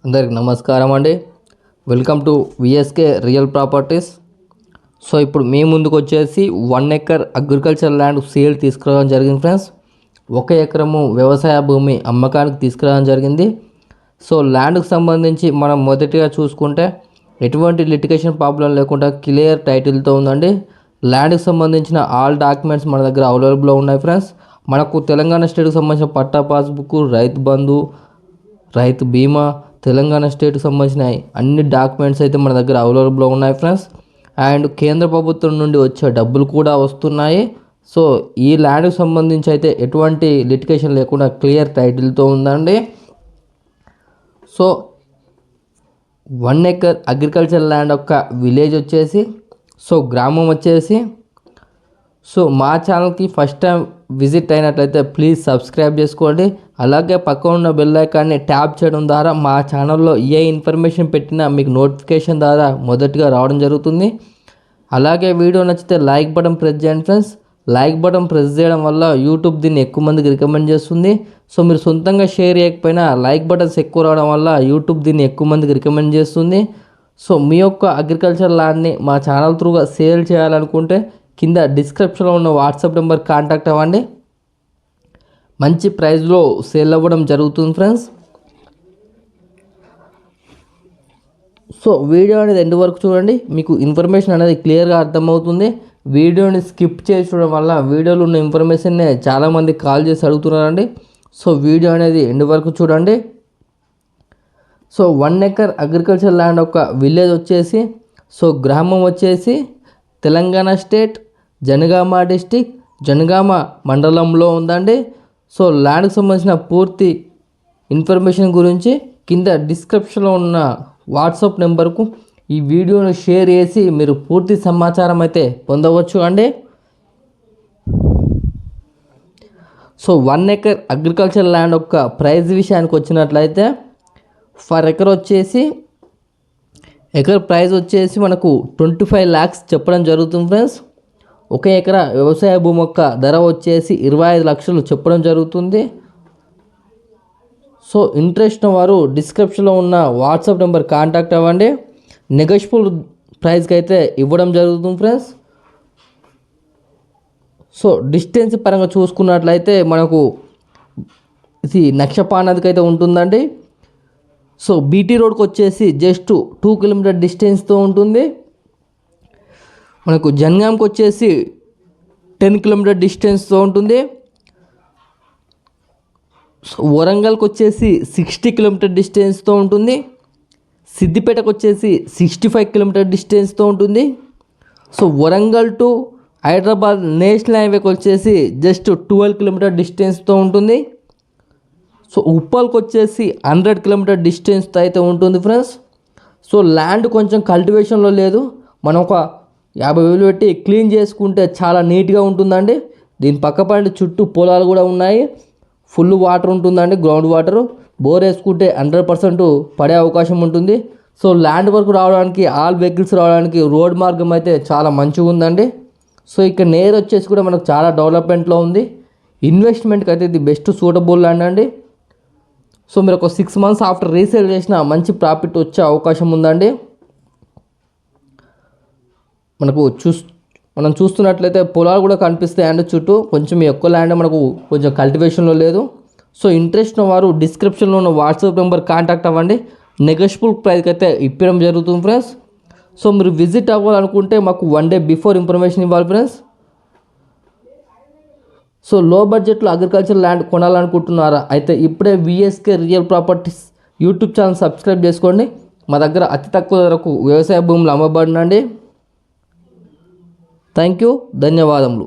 అందరికి నమస్కారం అండి. Welcome to VSK real properties. So ఇప్పుడు మీ ముందుకు వచ్చేసి 1 ఎకర్ అగ్రికల్చర్ ల్యాండ్ సేల్ తీసుకురావడం జరిగింది ఫ్రెండ్స్. 1 ఎకరము వ్యవసాయ భూమి అమ్మకానికి తీసుకురావడం జరిగింది. సో ల్యాండ్కి సంబంధించి మనం మొదటిగా చూసుకుంటే ఎటువంటి లిటిగేషన్ ప్రాబ్లం లేకుండా క్లియర్ టైటిల్తో ఉందండి. ల్యాండ్కి సంబంధించిన ఆల్ డాక్యుమెంట్స్ మన దగ్గర అవైలబుల్లో ఉన్నాయి ఫ్రెండ్స్. మనకు తెలంగాణ స్టేట్కి సంబంధించిన పట్టా పాస్బుక్, రైతు బంధు, రైతు బీమా, తెలంగాణ స్టేట్కి సంబంధించిన అన్ని డాక్యుమెంట్స్ అయితే మన దగ్గర అవైలబుల్లో ఉన్నాయి ఫ్రెండ్స్. అండ్ కేంద్ర ప్రభుత్వం నుండి వచ్చే డబ్బులు కూడా వస్తున్నాయి. సో ఈ ల్యాండ్కి సంబంధించి అయితే ఎటువంటి లిటిగేషన్ లేకుండా క్లియర్ టైటిల్తో ఉందండి. సో 1 ఎకర్ అగ్రికల్చర్ ల్యాండ్ యొక్క విలేజ్ వచ్చేసి, సో గ్రామం వచ్చేసి, సో మా ఛానల్కి ఫస్ట్ టైం విజిట్ అయినట్లయితే ప్లీజ్ సబ్స్క్రైబ్ చేసుకోండి. అలాగే పక్కన ఉన్న బెల్ ఐకాన్ని ట్యాప్ చేయడం ద్వారా మా ఛానల్లో ఏ ఇన్ఫర్మేషన్ పెట్టినా మీకు నోటిఫికేషన్ ద్వారా మొదటిగా రావడం జరుగుతుంది. అలాగే వీడియో నచ్చితే లైక్ బటన్ ప్రెస్ చేయండి ఫ్రెండ్స్. లైక్ బటన్ ప్రెస్ చేయడం వల్ల యూట్యూబ్ దీన్ని ఎక్కువ మందికి రికమెండ్ చేస్తుంది. సో మీరు సొంతంగా షేర్ చేయకపోయినా లైక్ బటన్స్ ఎక్కువ రావడం వల్ల యూట్యూబ్ దీన్ని ఎక్కువ మందికి రికమెండ్ చేస్తుంది. సో మీ యొక్క అగ్రికల్చర్ ల్యాండ్ని మా ఛానల్ త్రూగా సేల్ చేయాలనుకుంటే కింద డిస్క్రిప్షన్లో ఉన్న వాట్సాప్ నెంబర్ కాంటాక్ట్ అవ్వండి. మంచి ప్రైస్లో సేల్ అవ్వడం జరుగుతుంది ఫ్రెండ్స్. సో వీడియో అనేది ఎండ్ వరకు చూడండి, మీకు ఇన్ఫర్మేషన్ అనేది క్లియర్గా అర్థమవుతుంది. వీడియోని స్కిప్ చేసి చూడడం వల్ల వీడియోలో ఉన్న ఇన్ఫర్మేషన్నే చాలామంది కాల్ చేసి అడుగుతున్నారండి. సో వీడియో అనేది ఎండ్ వరకు చూడండి. సో 1 ఎకర్ అగ్రికల్చర్ ల్యాండ్ యొక్క విలేజ్ వచ్చేసి, సో గ్రామం వచ్చేసి తెలంగాణ స్టేట్ జనగామ డిస్టిక్ జనగామ మండలంలో ఉందండి. సో ల్యాండ్కి సంబంధించిన పూర్తి ఇన్ఫర్మేషన్ గురించి కింద డిస్క్రిప్షన్లో ఉన్న వాట్సాప్ నెంబర్కు ఈ వీడియోను షేర్ చేసి మీరు పూర్తి సమాచారం అయితే పొందవచ్చు అండి. సో 1 ఎకర్ అగ్రికల్చర్ ల్యాండ్ యొక్క ప్రైస్ విషయానికి వచ్చినట్లయితే ఫర్ ఎకర్ వచ్చేసి ఎకర్ ప్రైస్ వచ్చేసి మనకు 25 lakhs చెప్పడం జరుగుతుంది ఫ్రెండ్స్. 1 ఎకరా వ్యవసాయ భూమి యొక్క ధర వచ్చేసి 25 లక్షలు చెప్పడం జరుగుతుంది. సో ఇంట్రెస్ట్ వారు డిస్క్రిప్షన్లో ఉన్న వాట్సాప్ నెంబర్ కాంటాక్ట్ అవ్వండి. నెగోషియబుల్ ప్రైస్కి అయితే ఇవ్వడం జరుగుతుంది ఫ్రెండ్స్. సో డిస్టెన్స్ పరంగా చూసుకున్నట్లయితే మనకు ఇది నక్షపా నదికి అయితే ఉంటుందండి. సో బీటీ రోడ్కి వచ్చేసి జస్ట్ 2 కిలోమీటర్ డిస్టెన్స్తో ఉంటుంది. మనకు జనగాంకి వచ్చేసి 10 కిలోమీటర్ డిస్టెన్స్తో ఉంటుంది. సో వరంగల్కి వచ్చేసి 60 కిలోమీటర్ డిస్టెన్స్తో ఉంటుంది. సిద్దిపేటకు వచ్చేసి 65 కిలోమీటర్ డిస్టెన్స్తో ఉంటుంది. So Warangal to Hyderabad national హైవేకి వచ్చేసి జస్ట్ 12 కిలోమీటర్ డిస్టెన్స్తో ఉంటుంది. సో ఉప్పల్కి వచ్చేసి 100 కిలోమీటర్ డిస్టెన్స్తో అయితే ఉంటుంది ఫ్రెండ్స్. సో ల్యాండ్ కొంచెం కల్టివేషన్లో లేదు, మనం ఒక 50,000 పెట్టి క్లీన్ చేసుకుంటే చాలా నీట్గా ఉంటుందండి. దీని పక్కపండి చుట్టూ పొలాలు కూడా ఉన్నాయి, ఫుల్ వాటర్ ఉంటుందండి, గ్రౌండ్ వాటర్. బోర్ వేసుకుంటే 100% పడే అవకాశం ఉంటుంది. సో ల్యాండ్ వరకు రావడానికి, ఆల్ వెహికల్స్ రావడానికి రోడ్ మార్గం అయితే చాలా మంచిగా ఉందండి. సో ఇక్కడ నేర్ వచ్చేసి కూడా మనకు చాలా డెవలప్మెంట్లో ఉంది. ఇన్వెస్ట్మెంట్కి అయితే ఇది బెస్ట్ సూటబుల్ ల్యాండ్ అండి. సో మీరు ఒక 6 months ఆఫ్టర్ రీసేల్ చేసిన మంచి ప్రాఫిట్ వచ్చే అవకాశం ఉందండి. మనం చూస్తున్నట్లయితే పొలాలు కూడా కనిపిస్తాయండి చుట్టూ. కొంచెం ఎక్కువ ల్యాండ్ మనకు కొంచెం కల్టివేషన్లో లేదు. సో ఇంట్రెస్ట్ ఉన్న వారు డిస్క్రిప్షన్లో ఉన్న వాట్సాప్ నెంబర్ కాంటాక్ట్ అవ్వండి. నెగోషియబుల్ ప్రైస్కి అయితే ఇప్పడం జరుగుతుంది ఫ్రెండ్స్. సో మీరు విజిట్ అవ్వాలనుకుంటే మాకు 1 day బిఫోర్ ఇన్ఫర్మేషన్ ఇవ్వాలి ఫ్రెండ్స్. సో లో బడ్జెట్లో అగ్రికల్చర్ ల్యాండ్ కొనాలనుకుంటున్నారా అయితే ఇప్పుడే VSK real properties YouTube channel subscribe చేసుకోండి. మా దగ్గర అతి తక్కువ ధరకు వ్యవసాయ భూములు అమ్మబడినండి. థ్యాంక్ యూ, ధన్యవాదములు.